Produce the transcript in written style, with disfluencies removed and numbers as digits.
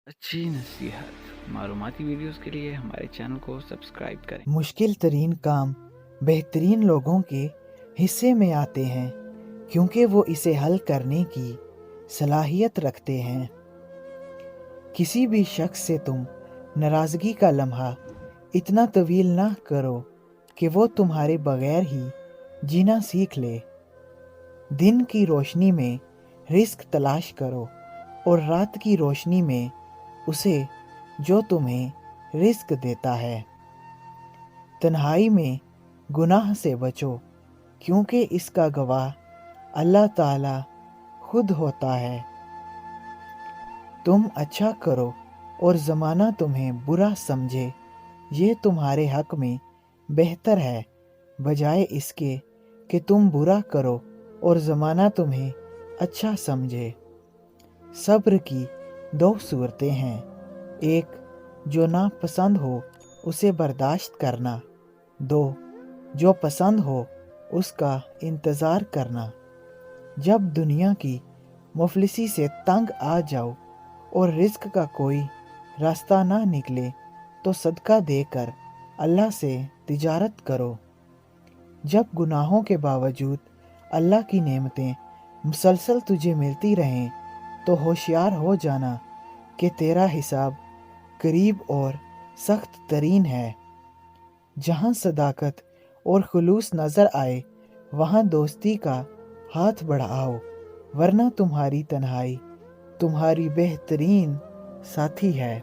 अच्छी नसीहत मालूमाती वीडियोस के लिए हमारे चैनल को सब्सक्राइब करें। मुश्किल तरीन काम बेहतरीन लोगों के हिस्से में आते हैं क्योंकि वो इसे हल करने की सलाहियत रखते हैं। किसी भी शख्स से तुम नाराज़गी का लम्हा इतना तवील ना करो कि वो तुम्हारे बगैर ही जीना सीख ले। दिन की रोशनी में रिस्क तलाश करो और रात की रोशनी में उसे जो तुम्हें रिस्क देता है। तन्हाई में गुनाह से बचो क्योंकि इसका गवाह अल्लाह ताला खुद होता है। तुम अच्छा करो और ज़माना तुम्हें बुरा समझे, ये तुम्हारे हक में बेहतर है बजाय इसके कि तुम बुरा करो और ज़माना तुम्हें अच्छा समझे। सब्र की दो सूरतें हैं, एक जो नापसंद हो उसे बर्दाश्त करना, दो जो पसंद हो उसका इंतज़ार करना। जब दुनिया की मुफलिसी से तंग आ जाओ और रिज़्क का कोई रास्ता ना निकले तो सदका देकर अल्लाह से तिजारत करो। जब गुनाहों के बावजूद अल्लाह की नेमतें मुसलसल तुझे मिलती रहें तो होशियार हो जाना कि तेरा हिसाब करीब और सख्त तरीन है। जहाँ सदाकत और खुलूस नज़र आए वहाँ दोस्ती का हाथ बढ़ाओ, वरना तुम्हारी तन्हाई तुम्हारी बेहतरीन साथी है।